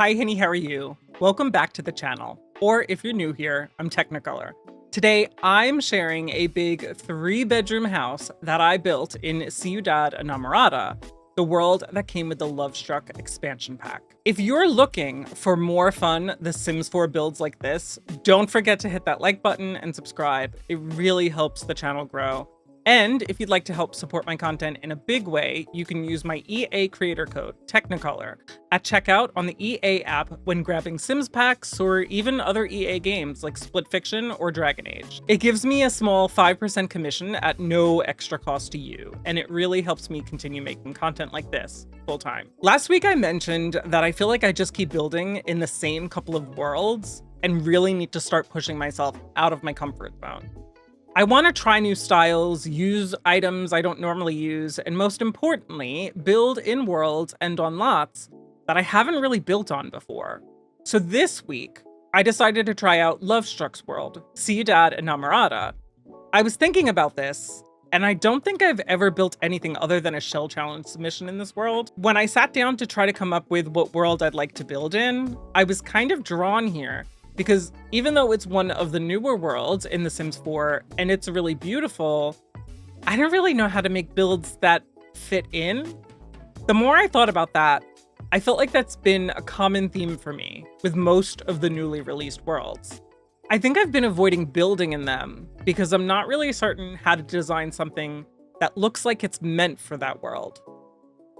Hi Henny, how are you? Welcome back to the channel. Or if you're new here, I'm Teknikolour. Today, I'm sharing a big 3-bedroom house that I built in Ciudad Enamorada, the world that came with the Love Struck expansion pack. If you're looking for more fun The Sims 4 builds like this, don't forget to hit that like button and subscribe. It really helps the channel grow. And if you'd like to help support my content in a big way, you can use my EA creator code, Teknikolour, at checkout on the EA app when grabbing Sims packs or even other EA games like Split Fiction or Dragon Age. It gives me a small 5% commission at no extra cost to you, and it really helps me continue making content like this full time. Last week I mentioned that I feel like I just keep building in the same couple of worlds and really need to start pushing myself out of my comfort zone. I want to try new styles, use items I don't normally use, and most importantly, build in worlds and on lots that I haven't really built on before. So this week, I decided to try out Love Struck's world, Ciudad Enamorada. I was thinking about this, and I don't think I've ever built anything other than a shell challenge submission in this world. When I sat down to try to come up with what world I'd like to build in, I was kind of drawn here because even though it's one of the newer worlds in The Sims 4 and it's really beautiful, I don't really know how to make builds that fit in. The more I thought about that, I felt like that's been a common theme for me with most of the newly released worlds. I think I've been avoiding building in them because I'm not really certain how to design something that looks like it's meant for that world.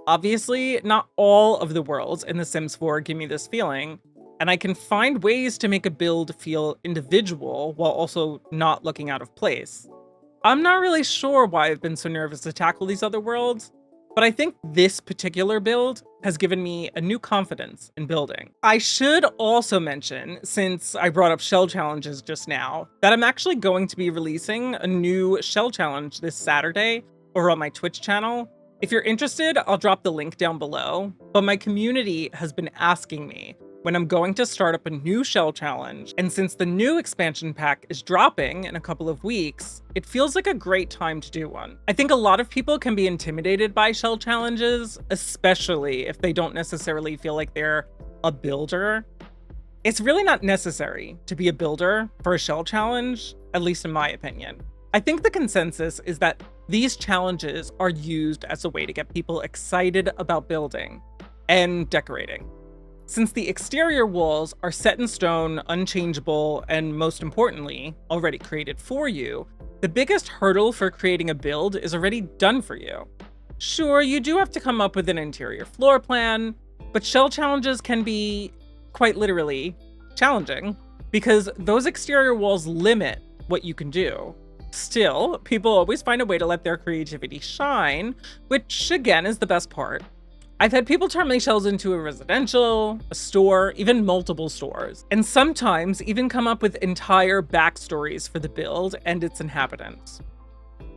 Obviously, not all of the worlds in The Sims 4 give me this feeling, and I can find ways to make a build feel individual while also not looking out of place. I'm not really sure why I've been so nervous to tackle these other worlds, but I think this particular build has given me a new confidence in building. I should also mention, since I brought up shell challenges just now, that I'm actually going to be releasing a new shell challenge this Saturday over on my Twitch channel. If you're interested, I'll drop the link down below, but my community has been asking me when I'm going to start up a new shell challenge, and since the new expansion pack is dropping in a couple of weeks, it feels like a great time to do one. I think a lot of people can be intimidated by shell challenges, especially if they don't necessarily feel like they're a builder. It's really not necessary to be a builder for a shell challenge, at least in my opinion. I think the consensus is that these challenges are used as a way to get people excited about building and decorating. Since the exterior walls are set in stone, unchangeable, and most importantly, already created for you, the biggest hurdle for creating a build is already done for you. Sure, you do have to come up with an interior floor plan, but shell challenges can be, quite literally, challenging, because those exterior walls limit what you can do. Still, people always find a way to let their creativity shine, which again is the best part. I've had people turn my shells into a residential, a store, even multiple stores, and sometimes even come up with entire backstories for the build and its inhabitants.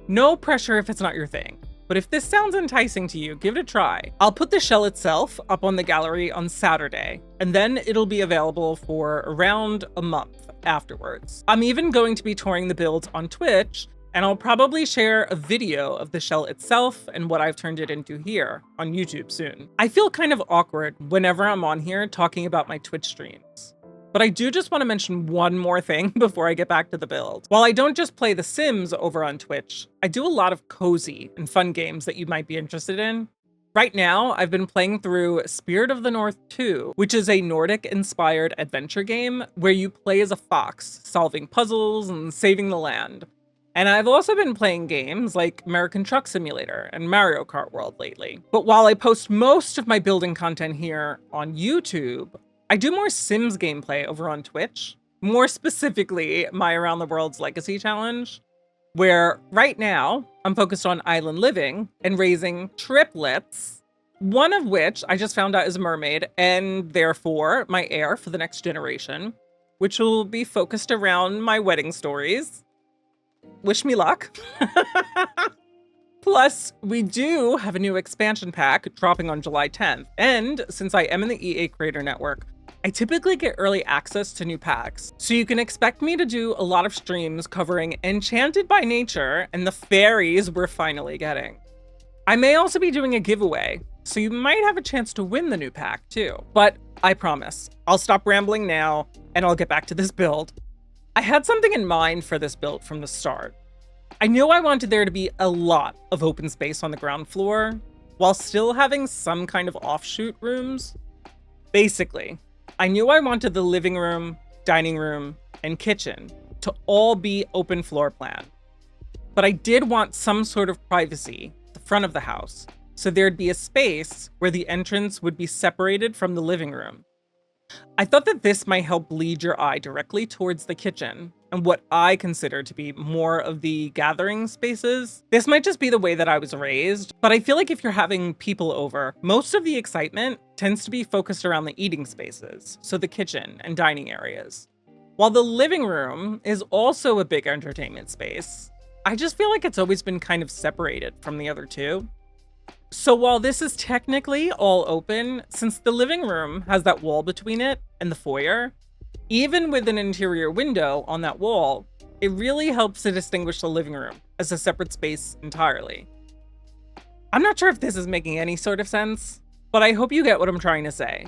No pressure if it's not your thing, but if this sounds enticing to you, give it a try. I'll put the shell itself up on the gallery on Saturday, and then it'll be available for around a month afterwards. I'm even going to be touring the build on Twitch, and I'll probably share a video of the shell itself and what I've turned it into here on YouTube soon. I feel kind of awkward whenever I'm on here talking about my Twitch streams, but I do just want to mention one more thing before I get back to the build. While I don't just play The Sims over on Twitch, I do a lot of cozy and fun games that you might be interested in. Right now, I've been playing through Spirit of the North 2, which is a Nordic-inspired adventure game where you play as a fox, solving puzzles and saving the land. And I've also been playing games like American Truck Simulator and Mario Kart World lately. But while I post most of my building content here on YouTube, I do more Sims gameplay over on Twitch. More specifically, my Around the World's Legacy Challenge, where right now I'm focused on island living and raising triplets, one of which I just found out is a mermaid and therefore my heir for the next generation, which will be focused around my wedding stories. Wish me luck. Plus, we do have a new expansion pack dropping on July 10th. And since I am in the EA Creator Network, I typically get early access to new packs. So you can expect me to do a lot of streams covering Enchanted by Nature and the fairies we're finally getting. I may also be doing a giveaway, so you might have a chance to win the new pack too. But I promise. I'll stop rambling now and I'll get back to this build. I had something in mind for this build from the start. I knew I wanted there to be a lot of open space on the ground floor, while still having some kind of offshoot rooms. Basically, I knew I wanted the living room, dining room, and kitchen to all be open floor plan. But I did want some sort of privacy at the front of the house, so there'd be a space where the entrance would be separated from the living room. I thought that this might help lead your eye directly towards the kitchen and what I consider to be more of the gathering spaces. This might just be the way that I was raised, but I feel like if you're having people over, most of the excitement tends to be focused around the eating spaces, so the kitchen and dining areas. While the living room is also a big entertainment space, I just feel like it's always been kind of separated from the other two. So while this is technically all open, since the living room has that wall between it and the foyer, even with an interior window on that wall, it really helps to distinguish the living room as a separate space entirely. I'm not sure if this is making any sort of sense, but I hope you get what I'm trying to say.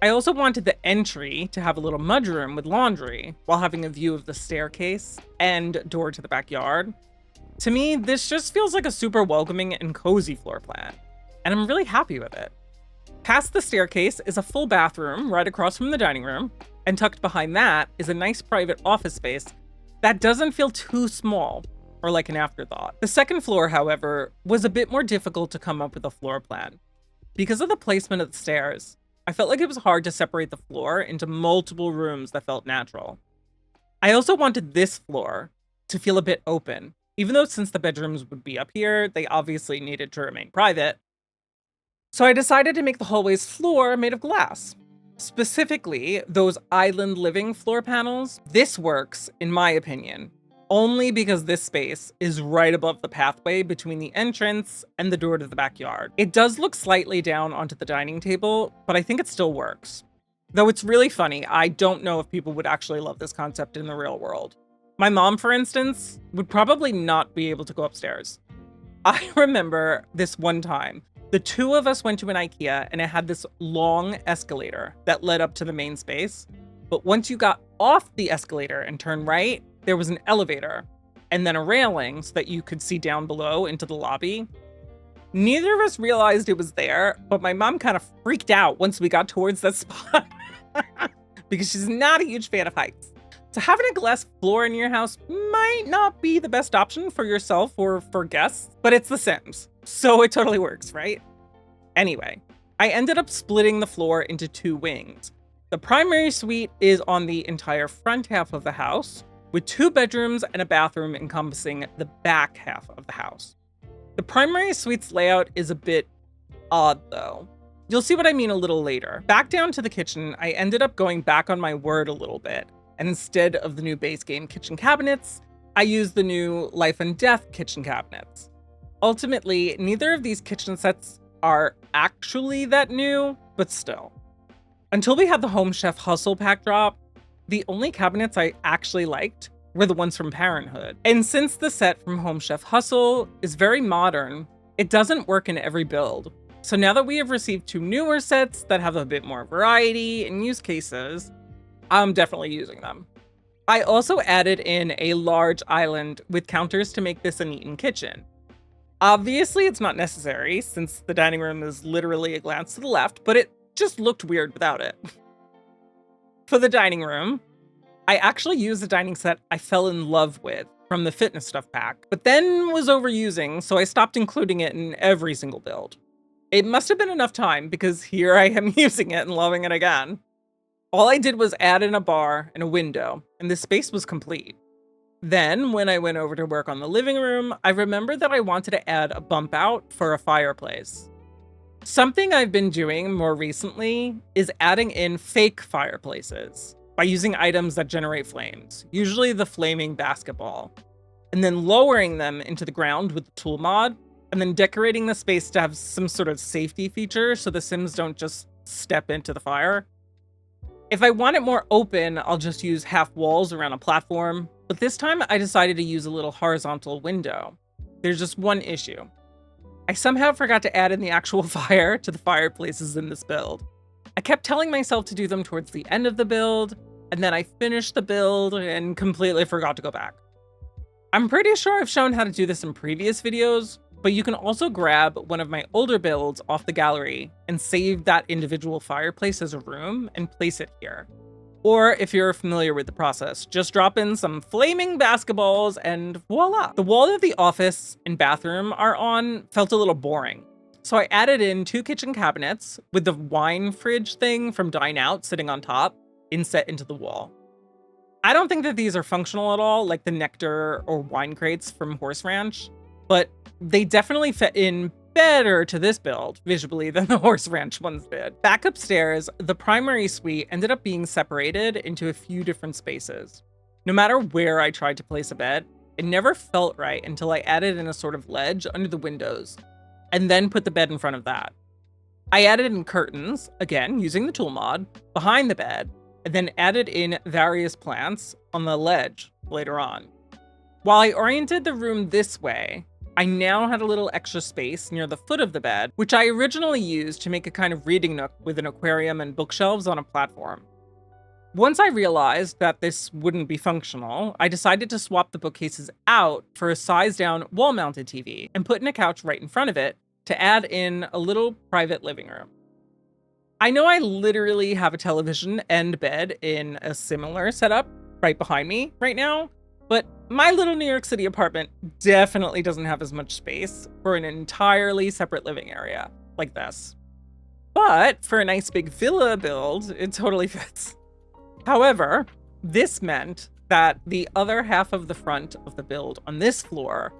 I also wanted the entry to have a little mudroom with laundry while having a view of the staircase and door to the backyard. To me, this just feels like a super welcoming and cozy floor plan, and I'm really happy with it. Past the staircase is a full bathroom right across from the dining room, and tucked behind that is a nice private office space that doesn't feel too small or like an afterthought. The second floor, however, was a bit more difficult to come up with a floor plan. Because of the placement of the stairs, I felt like it was hard to separate the floor into multiple rooms that felt natural. I also wanted this floor to feel a bit open, even though since the bedrooms would be up here, they obviously needed to remain private. So I decided to make the hallway's floor made of glass. Specifically, those island living floor panels. This works, in my opinion, only because this space is right above the pathway between the entrance and the door to the backyard. It does look slightly down onto the dining table, but I think it still works. Though it's really funny, I don't know if people would actually love this concept in the real world. My mom, for instance, would probably not be able to go upstairs. I remember this one time, the two of us went to an IKEA and it had this long escalator that led up to the main space. But once you got off the escalator and turned right, there was an elevator and then a railing so that you could see down below into the lobby. Neither of us realized it was there, but my mom kind of freaked out once we got towards that spot because she's not a huge fan of heights. So having a glass floor in your house might not be the best option for yourself or for guests, but it's The Sims, so it totally works, right? Anyway, I ended up splitting the floor into two wings. The primary suite is on the entire front half of the house, with 2 bedrooms and a bathroom encompassing the back half of the house. The primary suite's layout is a bit odd though. You'll see what I mean a little later. Back down to the kitchen, I ended up going back on my word a little bit. And instead of the new base game kitchen cabinets, I used the new Life and Death kitchen cabinets. Ultimately, neither of these kitchen sets are actually that new, but still. Until we had the Home Chef Hustle pack drop, the only cabinets I actually liked were the ones from Parenthood. And since the set from Home Chef Hustle is very modern, it doesn't work in every build. So now that we have received 2 newer sets that have a bit more variety and use cases, I'm definitely using them. I also added in a large island with counters to make this an eat-in kitchen. Obviously, it's not necessary since the dining room is literally a glance to the left, but it just looked weird without it. For the dining room, I actually used a dining set I fell in love with from the Fitness Stuff pack, but then was overusing, so I stopped including it in every single build. It must have been enough time because here I am using it and loving it again. All I did was add in a bar and a window, and the space was complete. Then, when I went over to work on the living room, I remembered that I wanted to add a bump out for a fireplace. Something I've been doing more recently is adding in fake fireplaces by using items that generate flames, usually the flaming basketball, and then lowering them into the ground with the tool mod, and then decorating the space to have some sort of safety feature so the Sims don't just step into the fire. If I want it more open, I'll just use half walls around a platform, but this time I decided to use a little horizontal window. There's just one issue. I somehow forgot to add in the actual fire to the fireplaces in this build. I kept telling myself to do them towards the end of the build, and then I finished the build and completely forgot to go back. I'm pretty sure I've shown how to do this in previous videos, but you can also grab one of my older builds off the gallery and save that individual fireplace as a room and place it here. Or if you're familiar with the process, just drop in some flaming basketballs and voila! The wall that the office and bathroom are on felt a little boring. So I added in 2 kitchen cabinets with the wine fridge thing from Dine Out sitting on top, inset into the wall. I don't think that these are functional at all, like the nectar or wine crates from Horse Ranch, but they definitely fit in better to this build visually than the Horse Ranch ones did. Back upstairs, the primary suite ended up being separated into a few different spaces. No matter where I tried to place a bed, it never felt right until I added in a sort of ledge under the windows, and then put the bed in front of that. I added in curtains, again using the tool mod, behind the bed, and then added in various plants on the ledge later on. While I oriented the room this way, I now had a little extra space near the foot of the bed, which I originally used to make a kind of reading nook with an aquarium and bookshelves on a platform. Once I realized that this wouldn't be functional, I decided to swap the bookcases out for a size-down wall-mounted TV and put in a couch right in front of it to add in a little private living room. I know I literally have a television and bed in a similar setup right behind me right now, but my little New York City apartment definitely doesn't have as much space for an entirely separate living area like this. But for a nice big villa build, it totally fits. However, this meant that the other half of the front of the build on this floor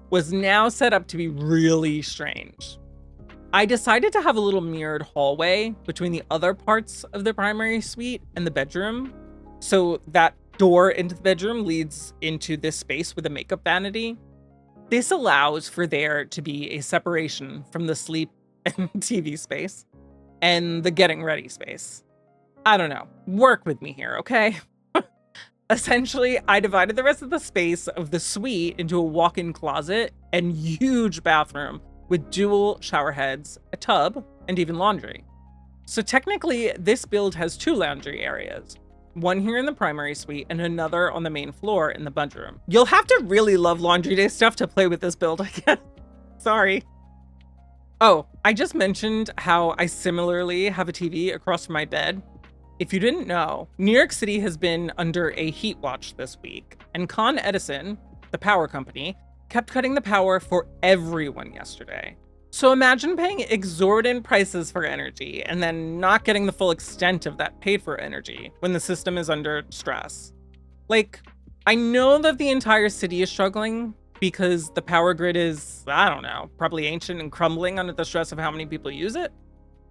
was now set up to be really strange. I decided to have a little mirrored hallway between the other parts of the primary suite and the bedroom, so that door into the bedroom leads into this space with a makeup vanity. This allows for there to be a separation from the sleep and TV space and the getting ready space. I don't know, work with me here, okay? Essentially, I divided the rest of the space of the suite into a walk-in closet and huge bathroom with dual shower heads, a tub, and even laundry. So technically, this build has 2 laundry areas. One here in the primary suite and another on the main floor in the bedroom. You'll have to really love laundry day stuff to play with this build, I guess. Sorry. Oh, I just mentioned how I similarly have a TV across from my bed. If you didn't know, New York City has been under a heat watch this week, and Con Edison, the power company, kept cutting the power for everyone yesterday. So imagine paying exorbitant prices for energy and then not getting the full extent of that paid for energy when the system is under stress. Like, I know that the entire city is struggling because the power grid is, I don't know, probably ancient and crumbling under the stress of how many people use it.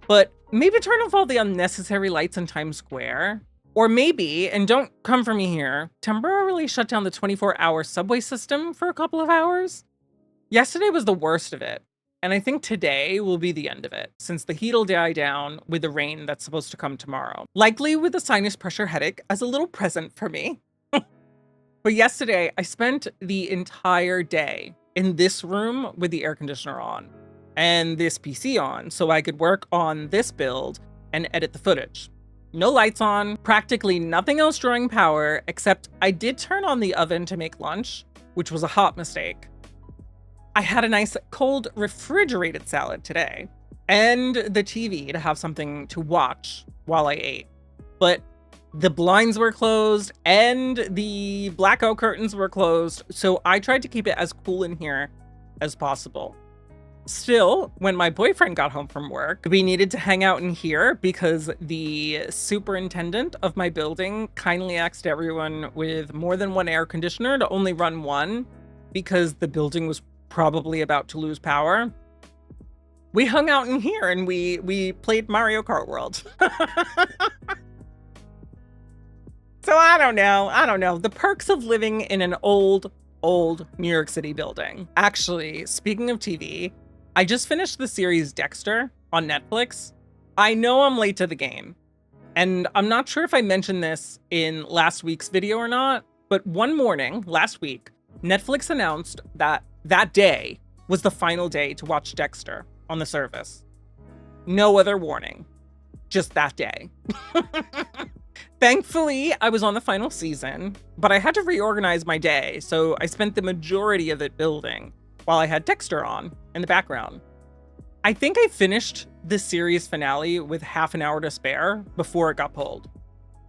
But maybe turn off all the unnecessary lights in Times Square. Or maybe, and don't come for me here, temporarily shut down the 24-hour subway system for a couple of hours. Yesterday was the worst of it. And I think today will be the end of it, since the heat will die down with the rain that's supposed to come tomorrow. Likely with a sinus pressure headache as a little present for me. But yesterday, I spent the entire day in this room with the air conditioner on and this PC on so I could work on this build and edit the footage. No lights on, practically nothing else drawing power, except I did turn on the oven to make lunch, which was a hot mistake. I had a nice cold refrigerated salad today and the TV to have something to watch while I ate. But the blinds were closed and the blackout curtains were closed, so I tried to keep it as cool in here as possible. Still, when my boyfriend got home from work, we needed to hang out in here because the superintendent of my building kindly asked everyone with more than one air conditioner to only run one because the building was probably about to lose power. We hung out in here and we played Mario Kart World. So I don't know. The perks of living in an old New York City building. Actually, speaking of TV, I just finished the series Dexter on Netflix. I know I'm late to the game, and I'm not sure if I mentioned this in last week's video or not, but one morning last week, Netflix announced that that day was the final day to watch Dexter on the service. No other warning. just that day. Thankfully, I was on the final season, but I had to reorganize my day, so I spent the majority of it building while I had Dexter on in the background. I think I finished this series finale with half an hour to spare before it got pulled.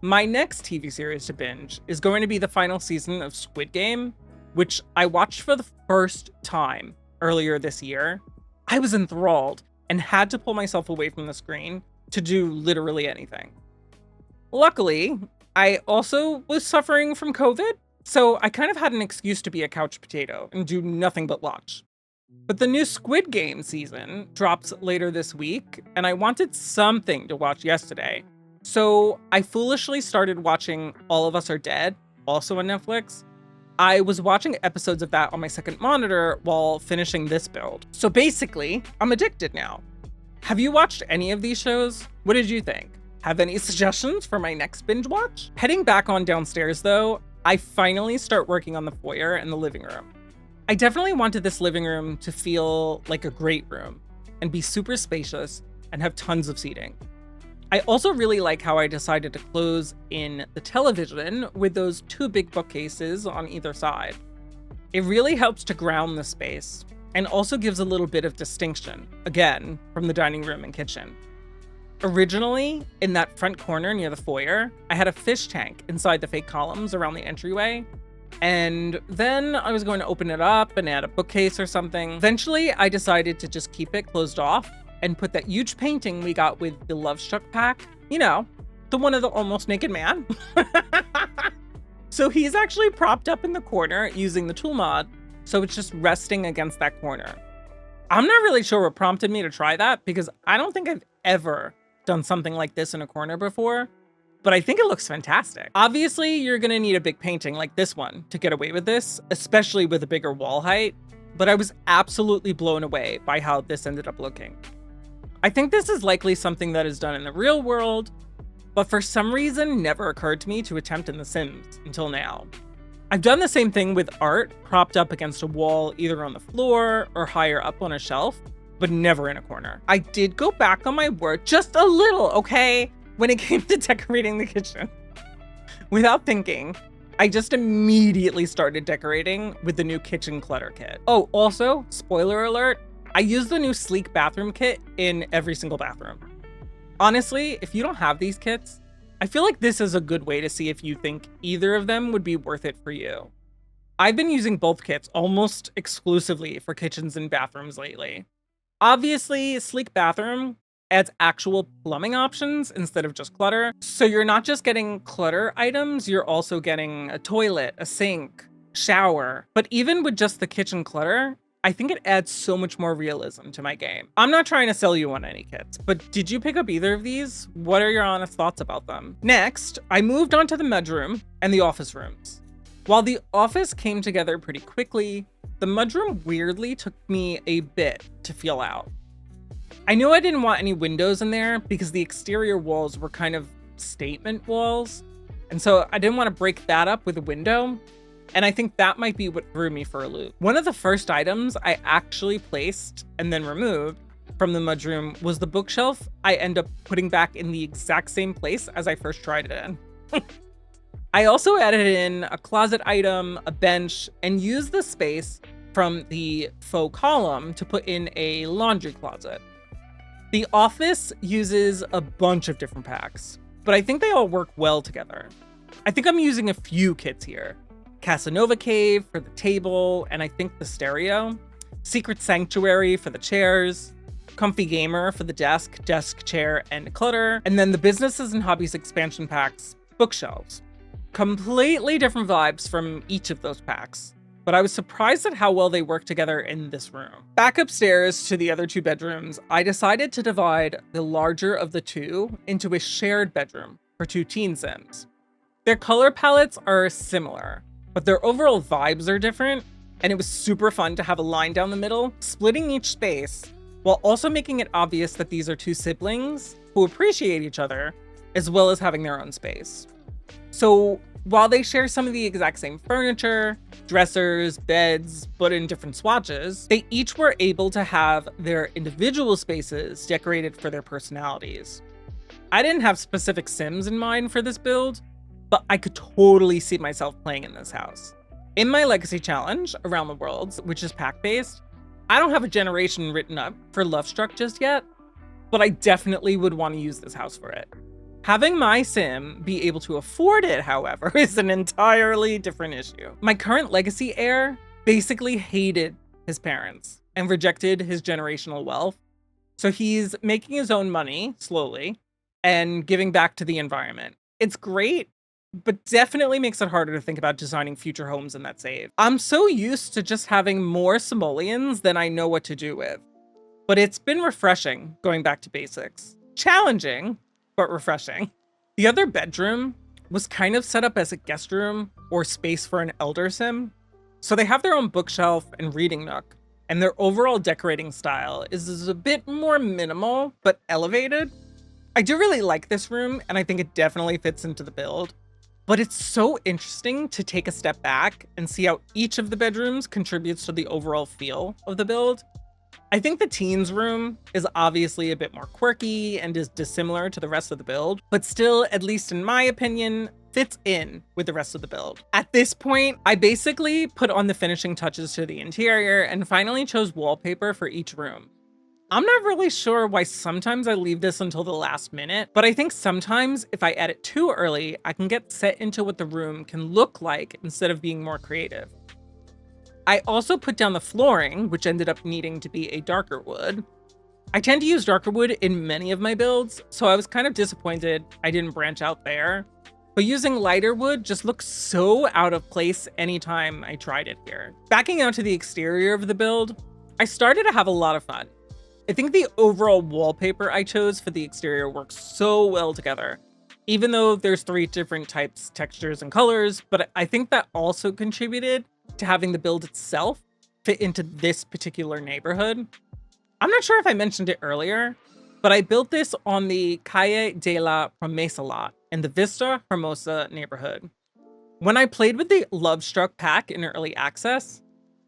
My next TV series to binge is going to be the final season of Squid Game, which I watched for the first time earlier this year. I was enthralled and had to pull myself away from the screen to do literally anything. Luckily, I also was suffering from COVID, so I kind of had an excuse to be a couch potato and do nothing but watch. But the new Squid Game season drops later this week, and I wanted something to watch yesterday. So I foolishly started watching All of Us Are Dead, also on Netflix. I was watching episodes of that on my second monitor while finishing this build. So basically, I'm addicted now. Have you watched any of these shows? What did you think? Have any suggestions for my next binge watch? Heading back on downstairs though, I finally start working on the foyer and the living room. I definitely wanted this living room to feel like a great room and be super spacious and have tons of seating. I also really like how I decided to close in the television with those two big bookcases on either side. It really helps to ground the space and also gives a little bit of distinction, again, from the dining room and kitchen. Originally, in that front corner near the foyer, I had a fish tank inside the fake columns around the entryway. And then I was going to open it up and add a bookcase or something. Eventually, I decided to just keep it closed off and put that huge painting we got with the Love Struck pack, you know, the one of the almost naked man. So he's actually propped up in the corner using the tool mod, so it's just resting against that corner. I'm not really sure what prompted me to try that because I don't think I've ever done something like this in a corner before, but I think it looks fantastic. Obviously, you're gonna need a big painting like this one to get away with this, especially with a bigger wall height, but I was absolutely blown away by how this ended up looking. I think this is likely something that is done in the real world, but for some reason never occurred to me to attempt in The Sims until now. I've done the same thing with art propped up against a wall, either on the floor or higher up on a shelf, but never in a corner. I did go back on my word just a little, okay, when it came to decorating the kitchen. Without thinking, I just immediately started decorating with the new kitchen clutter kit. Oh, also, spoiler alert, I use the new sleek bathroom kit in every single bathroom. Honestly, if you don't have these kits, I feel like this is a good way to see if you think either of them would be worth it for you. I've been using both kits almost exclusively for kitchens and bathrooms lately. Obviously, sleek bathroom adds actual plumbing options instead of just clutter. So you're not just getting clutter items, you're also getting a toilet, a sink, shower. But even with just the kitchen clutter, I think it adds so much more realism to my game. I'm not trying to sell you on any kits, but did you pick up either of these? What are your honest thoughts about them? Next, I moved on to the mudroom and the office rooms. While the office came together pretty quickly, the mudroom weirdly took me a bit to feel out. I knew I didn't want any windows in there because the exterior walls were kind of statement walls, and so I didn't want to break that up with a window. And I think that might be what threw me for a loop. One of the first items I actually placed and then removed from the mudroom was the bookshelf I end up putting back in the exact same place as I first tried it in. I also added in a closet item, a bench, and used the space from the faux column to put in a laundry closet. The office uses a bunch of different packs, but I think they all work well together. I think I'm using a few kits here. Casanova Cave for the table, and I think the stereo. Secret Sanctuary for the chairs. Comfy Gamer for the desk, chair, and clutter. And then the Businesses and Hobbies expansion packs, bookshelves. Completely different vibes from each of those packs, but I was surprised at how well they work together in this room. Back upstairs to the other two bedrooms, I decided to divide the larger of the two into a shared bedroom for two teen sims. Their color palettes are similar, but their overall vibes are different, and it was super fun to have a line down the middle, splitting each space, while also making it obvious that these are two siblings who appreciate each other, as well as having their own space. So while they share some of the exact same furniture, dressers, beds, but in different swatches, they each were able to have their individual spaces decorated for their personalities. I didn't have specific Sims in mind for this build, but I could totally see myself playing in this house. In my Legacy Challenge, Around the Worlds, which is pack-based, I don't have a generation written up for Lovestruck just yet, but I definitely would want to use this house for it. Having my sim be able to afford it, however, is an entirely different issue. My current Legacy heir basically hated his parents and rejected his generational wealth, so he's making his own money, slowly, and giving back to the environment. It's great, but definitely makes it harder to think about designing future homes in that save. I'm so used to just having more simoleons than I know what to do with, but it's been refreshing going back to basics. Challenging, but refreshing. The other bedroom was kind of set up as a guest room or space for an elder sim. So they have their own bookshelf and reading nook, and their overall decorating style is a bit more minimal, but elevated. I do really like this room, and I think it definitely fits into the build, but it's so interesting to take a step back and see how each of the bedrooms contributes to the overall feel of the build. I think the teens room is obviously a bit more quirky and is dissimilar to the rest of the build, but still, at least in my opinion, fits in with the rest of the build. At this point, I basically put on the finishing touches to the interior and finally chose wallpaper for each room. I'm not really sure why sometimes I leave this until the last minute, but I think sometimes if I add it too early, I can get set into what the room can look like instead of being more creative. I also put down the flooring, which ended up needing to be a darker wood. I tend to use darker wood in many of my builds, so I was kind of disappointed I didn't branch out there. But using lighter wood just looks so out of place anytime I tried it here. Backing out to the exterior of the build, I started to have a lot of fun. I think the overall wallpaper I chose for the exterior works so well together, even though there's 3 different types, textures, and colors, but I think that also contributed to having the build itself fit into this particular neighborhood. I'm not sure if I mentioned it earlier, but I built this on the Calle de la Promesa lot in the Vista Hermosa neighborhood. When I played with the Lovestruck pack in early access,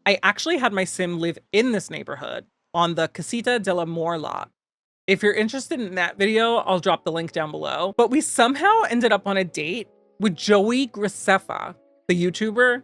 I actually had my sim live in this neighborhood on the Casita del Amor lot. If you're interested in that video, I'll drop the link down below. But we somehow ended up on a date with Joey Graceffa, the YouTuber.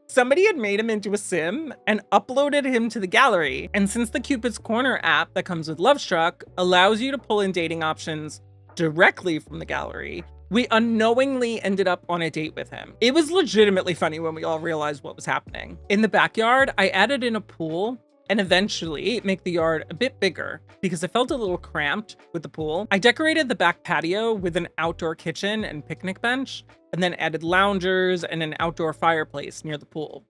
Somebody had made him into a sim and uploaded him to the gallery. And since the Cupid's Corner app that comes with Lovestruck allows you to pull in dating options directly from the gallery, we unknowingly ended up on a date with him. It was legitimately funny when we all realized what was happening. In the backyard, I added in a pool and eventually make the yard a bit bigger because it felt a little cramped with the pool. I decorated the back patio with an outdoor kitchen and picnic bench, and then added loungers and an outdoor fireplace near the pool.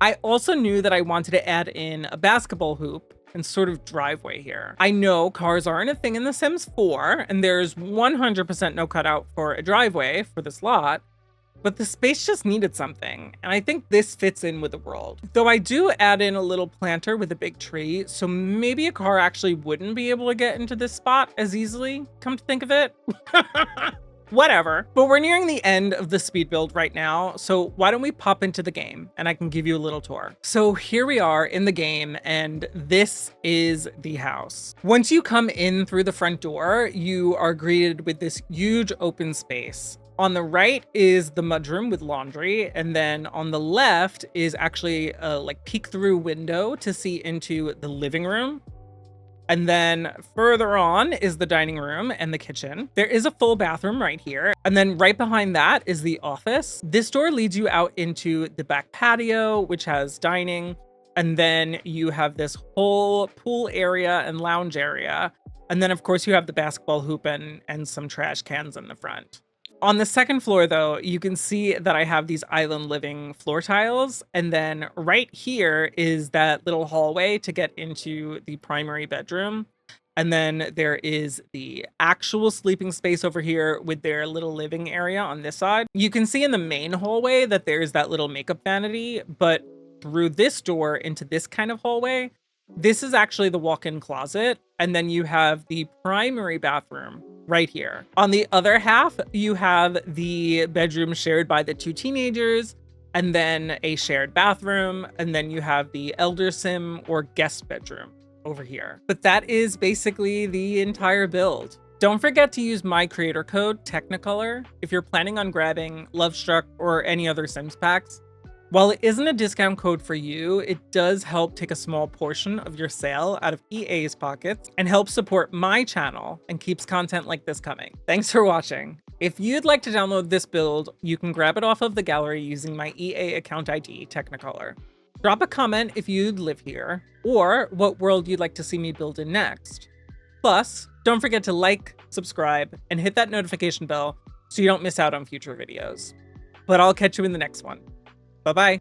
I also knew that I wanted to add in a basketball hoop and sort of driveway here. I know cars aren't a thing in The Sims 4, and there's 100% no cutout for a driveway for this lot, but the space just needed something, and I think this fits in with the world. Though I do add in a little planter with a big tree, so maybe a car actually wouldn't be able to get into this spot as easily, come to think of it. Whatever. But we're nearing the end of the speed build right now, so why don't we pop into the game and I can give you a little tour. So here we are in the game, and this is the house. Once you come in through the front door, you are greeted with this huge open space. On the right is the mudroom with laundry, and then on the left is actually a peek-through window to see into the living room. And then further on is the dining room and the kitchen. There is a full bathroom right here. And then right behind that is the office. This door leads you out into the back patio, which has dining. And then you have this whole pool area and lounge area. And then of course you have the basketball hoop and some trash cans in the front. On the second floor, though, you can see that I have these island living floor tiles. And then right here is that little hallway to get into the primary bedroom. And then there is the actual sleeping space over here with their little living area on this side. You can see in the main hallway that there's that little makeup vanity, but through this door into this kind of hallway, this is actually the walk-in closet. And then you have the primary bathroom right here. On the other half, you have the bedroom shared by the 2 teenagers, and then a shared bathroom, and then you have the elder sim or guest bedroom. over here. But that is basically the entire build. Don't forget to use my creator code, Teknikolour, if you're planning on grabbing Lovestruck or any other Sims packs. While it isn't a discount code for you, it does help take a small portion of your sale out of EA's pockets and help support my channel and keeps content like this coming. Thanks for watching. If you'd like to download this build, you can grab it off of the gallery using my EA account ID, Teknikolour. Drop a comment if you'd live here, or what world you'd like to see me build in next. Plus, don't forget to like, subscribe, and hit that notification bell so you don't miss out on future videos. But I'll catch you in the next one. Bye-bye.